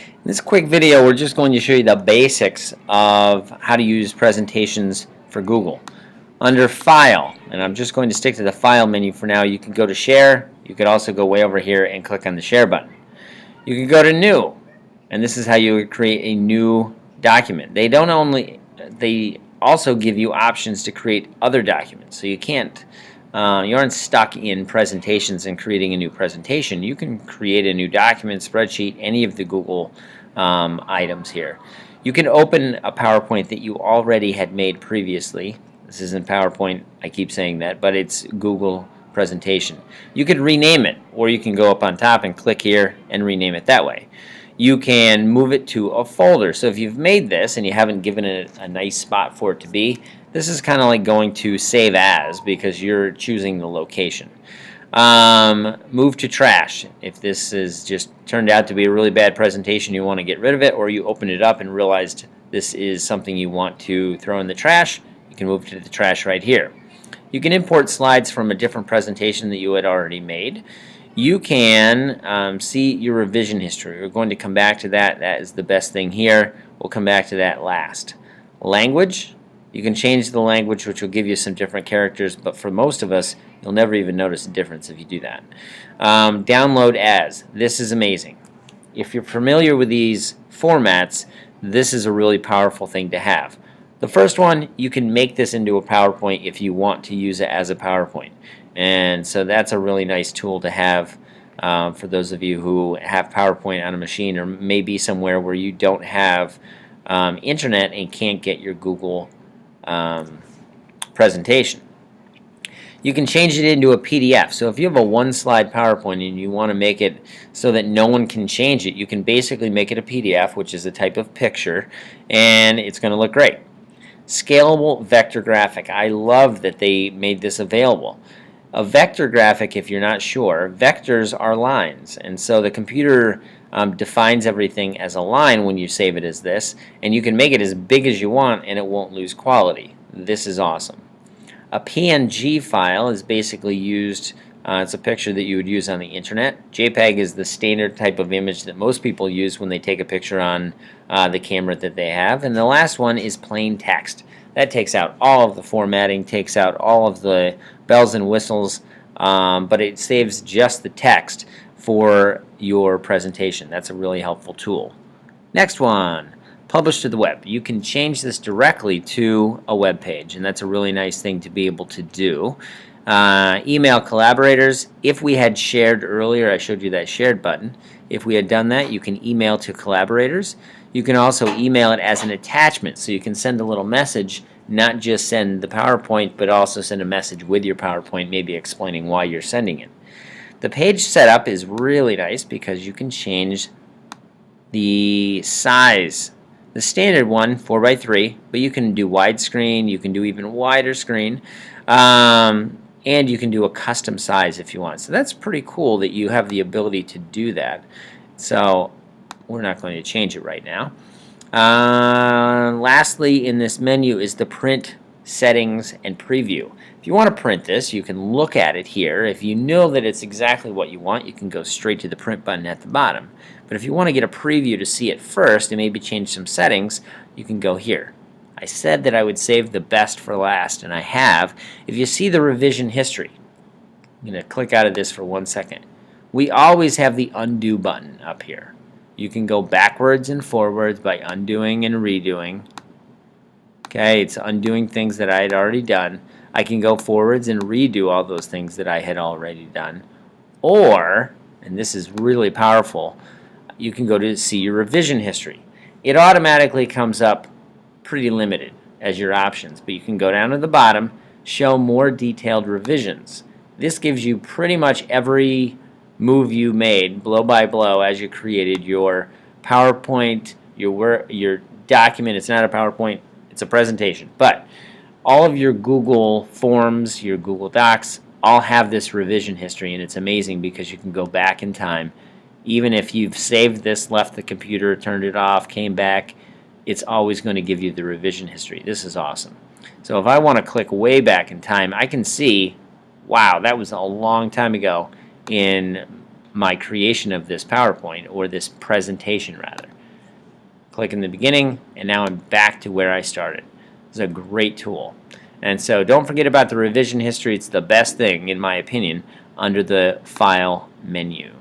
In this quick video, we're just going to show you the basics of how to use presentations for Google. Under File, and I'm just going to stick to the File menu for now, you can go to Share. You could also go way over here and click on the Share button. You can go to New, and this is how you would create a new document. They also give you options to create other documents, so you aren't stuck in presentations and creating a new presentation. You can create a new document, spreadsheet, any of the Google items here. You can open a PowerPoint that you already had made previously. This isn't PowerPoint, I keep saying that, but it's Google presentation. You could rename it, or you can go up on top and click here and rename it that way. You can move it to a folder. So if you've made this and you haven't given it a nice spot for it to be, this is kind of like going to Save As because you're choosing the location. Move to trash. If this has just turned out to be a really bad presentation, you want to get rid of it, or you open it up and realized this is something you want to throw in the trash, you can move to the trash right here. You can import slides from a different presentation that you had already made. You can see your revision history. We're going to come back to that. That is the best thing here. We'll come back to that last. Language. You can change the language, which will give you some different characters, but for most of us, you'll never even notice a difference if you do that. Download as. This is amazing. If you're familiar with these formats, this is a really powerful thing to have. The first one, you can make this into a PowerPoint if you want to use it as a PowerPoint. And so that's a really nice tool to have for those of you who have PowerPoint on a machine or maybe somewhere where you don't have internet and can't get your Google presentation. You can change it into a PDF. So if you have a one-slide PowerPoint and you want to make it so that no one can change it, you can basically make it a PDF, which is a type of picture, and it's going to look great. Scalable vector graphic. I love that they made this available. A vector graphic, if you're not sure, vectors are lines, and so the computer defines everything as a line when you save it as this, and you can make it as big as you want and it won't lose quality. This is awesome. A PNG file is basically used, it's a picture that you would use on the internet. JPEG is the standard type of image that most people use when they take a picture on the camera that they have. And the last one is plain text. That takes out all of the formatting, takes out all of the bells and whistles, but it saves just the text for your presentation. That's a really helpful tool. Next one, publish to the web. You can change this directly to a web page, and that's a really nice thing to be able to do. Email collaborators. If we had shared earlier, I showed you that shared button. If we had done that, you can email to collaborators. You can also email it as an attachment, so you can send a little message, not just send the PowerPoint, but also send a message with your PowerPoint, maybe explaining why you're sending it. The page setup is really nice because you can change the size. The standard one, 4:3, but you can do widescreen, you can do even wider screen, and you can do a custom size if you want. So that's pretty cool that you have the ability to do that. So we're not going to change it right now. Lastly, in this menu is the print, settings, and preview. If you want to print this, you can look at it here. If you know that it's exactly what you want, you can go straight to the print button at the bottom. But if you want to get a preview to see it first and maybe change some settings, you can go here. I said that I would save the best for last, and I have. If you see the revision history, I'm going to click out of this for 1 second. We always have the undo button up here. You can go backwards and forwards by undoing and redoing. Okay, it's undoing things that I had already done. I can go forwards and redo all those things that I had already done. Or, and this is really powerful, you can go to see your revision history. It automatically comes up pretty limited as your options, but you can go down to the bottom, show more detailed revisions. This gives you pretty much every move you made blow by blow as you created your PowerPoint, your document. It's not a PowerPoint, it's a presentation, but all of your Google Forms, your Google Docs, all have this revision history, and it's amazing because you can go back in time. Even if you've saved this, left the computer, turned it off, came back, it's always going to give you the revision history. This is awesome. So if I want to click way back in time, I can see, wow, that was a long time ago in my creation of this PowerPoint, or this presentation rather. click in the beginning, and now I'm back to where I started. It's a great tool. And so don't forget about the revision history. It's the best thing, in my opinion, under the File menu.